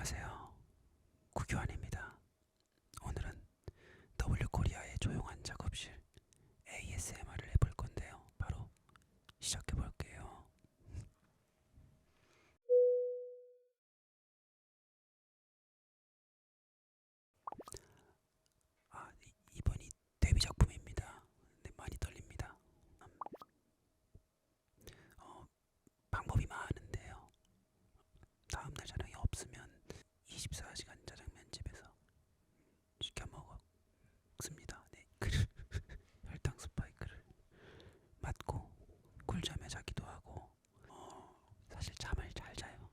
안녕하세요. 구교환입니다. 오늘은 W 코리아의 조용한 작업실 ASMR을 해볼 건데요. 바로 시작해 볼게요. 이번이 데뷔 작품입니다. 네, 많이 떨립니다. 어, 방법이 많은데요. 다음날 촬영이 없으면 24시간 짜장면집에서 시켜 먹습니다. 네, 혈당 스파이크를 맞고 꿀잠에 자기도 하고 사실 잠을 잘 자요.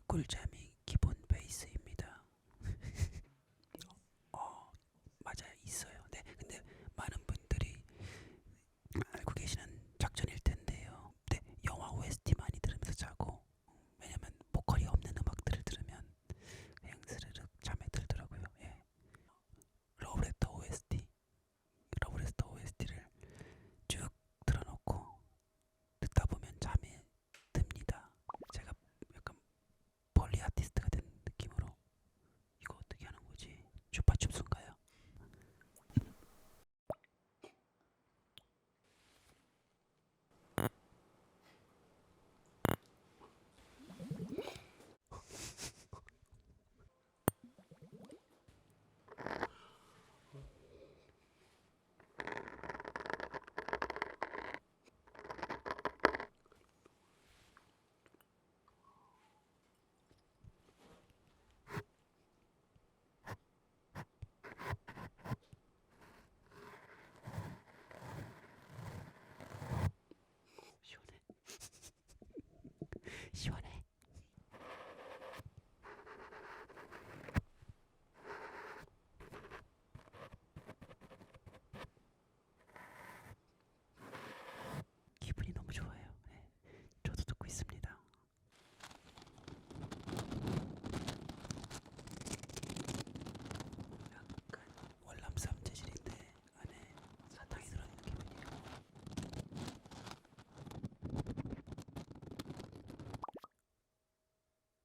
꿀잠이 기본 베이스입니다. 맞아요, 있어요. 네, 근데 많은 분들이 알고 계시는 작전일 텐데요. 네, 영화 OST 많이 들으면서 자고, 왜냐면 보컬이 없는 음악들을 들으면 그냥 스르륵 잠에 들더라고요. 예. 러브레터 OST, 러브레터 OST를 쭉 틀어놓고 듣다 보면 잠이 듭니다. 제가 약간 폴리 아티스트가 된 느낌으로 이거 어떻게 하는 거지? 주파춥수인가요? 시원해. 시원해. 기분이 너무 좋아요. 네, 저도 듣고 있습니다. 약간 월남쌈 재질인데 안에 사탕이 들어있는 기분이에요.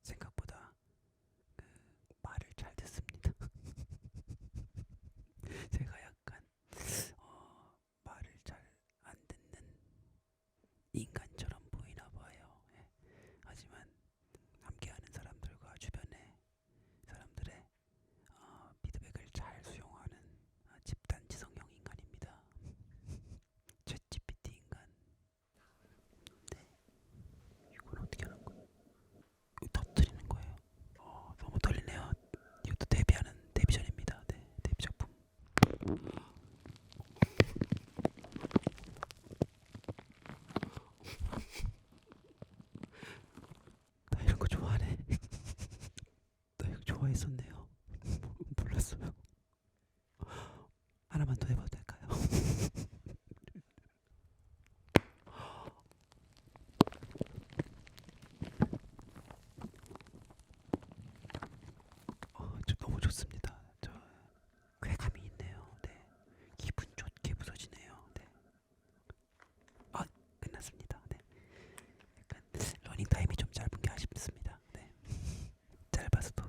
생각보다 그 말을 잘 듣습니다. 제가 약간 말을 잘 안 듣는 인간처럼 보이나 봐요. 예. 하지만 함께하는 사람들과 주변의 사람들의 피드백을 잘 수용하는 집단 지성형 인간입니다. 챗GPT 인간. 네, 이건 어떻게 하는 거예요? 이거 터뜨리는 거예요. 너무 떨리네요. 이것도 데뷔하는 데뷔전입니다. 네, 데뷔 작품. 나 이런 거 좋아하네. 나 이거 좋아했었네요. 몰랐어요. 하나만 더 해봐도 될까요? 저 너무 좋습니다. 저 쾌감이 있네요. 네, 기분 좋게 부서지네요. 네, 아 끝났습니다. 네, 약간 러닝 타임이 좀 짧은 게 아쉽습니다. 네, 짧아서도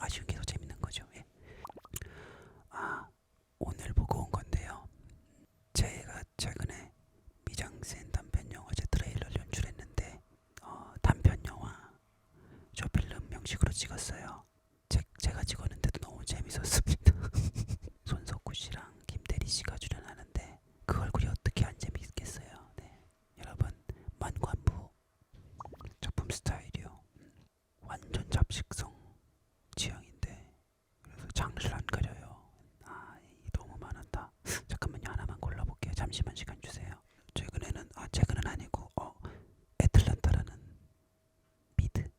아쉬운 게 더 재밌는 거죠. 예. 오늘 보고 온 건데요. 제가 최근에 미장센 단편 영화제 트레일러를 연출했는데 단편 영화 쇼필름 형식으로 찍었어요. 제가 찍었는데도 너무 재밌었습니다. 손석구 씨랑 김대리 씨가 출연하는데 그 얼굴이 어떻게 안 재밌겠어요. 네, 여러분 만관부 작품 스타일이요. 완전 잡식성 취향인데 그래서 장르를 안 가려요. 이게 너무 많았다. 잠깐만요, 하나만 골라볼게요. 잠시만 시간 주세요. 최근은 아니고 애틀란타라는 미드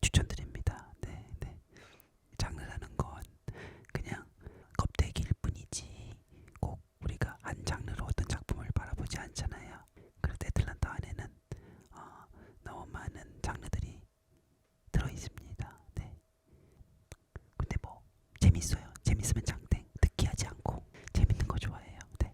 추천드립니다. 네, 네. 장르라는 건 그냥 껍데기일 뿐이지 꼭 우리가 한 장르로 어떤 작품을 바라보지 않잖아요. 그래서 애틀란타 안에는 너무 많은 장르들이 들어있습니다. 네. 근데 뭐 재밌어요. 재밌으면 장땡. 느끼하지 않고 재밌는 거 좋아해요. 네.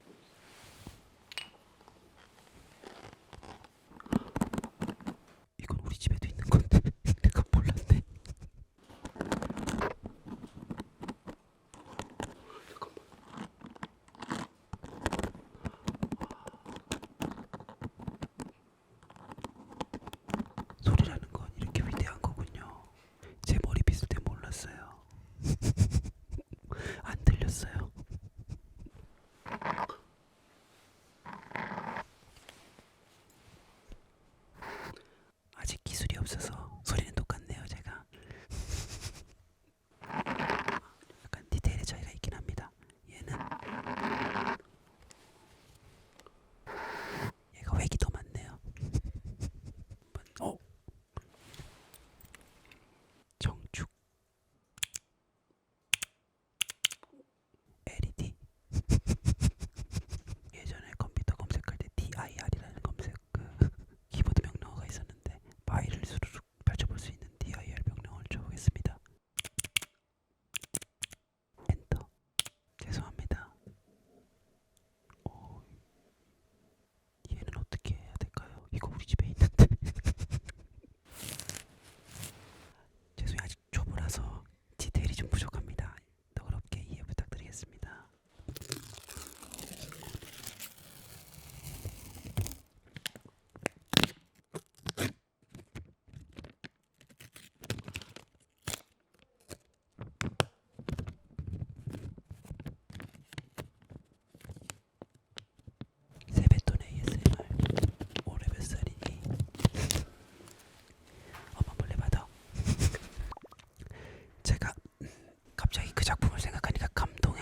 하니까 감동에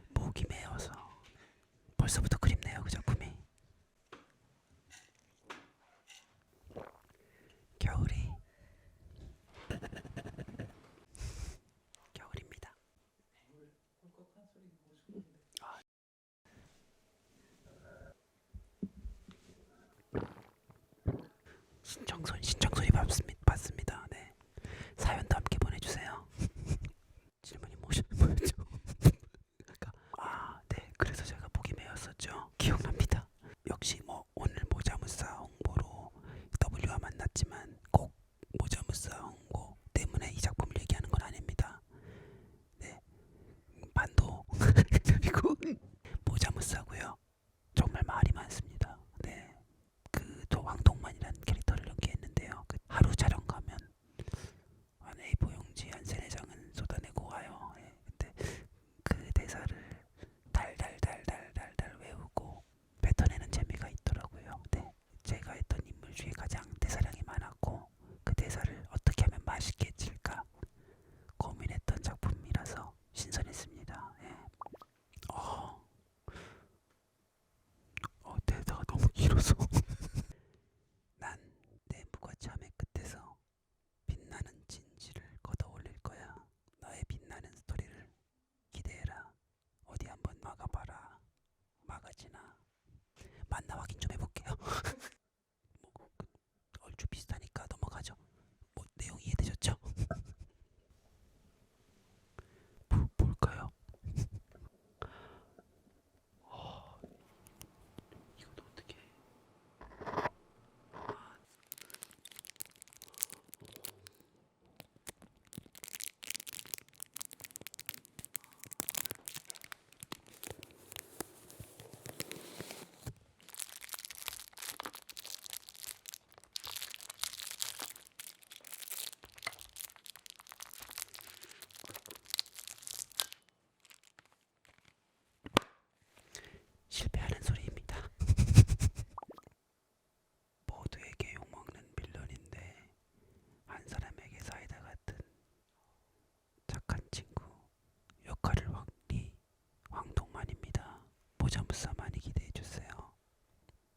목이 메어서 벌써부터 그립네요. 그 작품이. 겨울이 겨울입니다. 아, 신청소리 받습니다. 네. 사연도 함께 보내주세요. 질문이 뭐였죠? 네. 그래서 제가 목이 메었었죠. 기억납니다. 역시 뭐 오늘 모자무사 홍보로 W와 만났지만 꼭 모자무사 홍보 때문에 이 작품을 얘기하는 건 아닙니다. 네. 반도 그리고 모자무사고요. 정말 말이 많습니다. 네. 저 황동만이라는 캐릭터를 연기했는데요. 하루 촬영 가면 한 A4 용지 한 세네 장은 쏟아내고 와요. 예. 근데 그 대사를 달달달달달달 외우고 뱉어내는 재미가 있더라고요. 네. 제가 했던 인물 중에 가장 대사량이 많았고 그 대사를 어떻게 하면 맛있게 칠까 고민했던 작품이라서 신선했습니다. 예. 대사가 너무 길어서 난 내 무거참의 끝에서 빛나는 진실을 걷어올릴 거야. 너의 빛나는 스토리를 기대해라. 어디 한번 막아봐라. 막아지나? 맞나 확인 좀 해볼게요. 뭐, 얼추 비슷하니까 넘어가죠. 뭐 내용 이해되셨죠? 뭘까요? 이것도 어떻게? 실패하는 소리입니다. 모두에게 욕먹는 빌런인데 한 사람에게 사이다 같은 착한 친구 역할을 황동만입니다. 모자무사 많이 기대해주세요.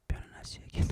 변은하 씨에게는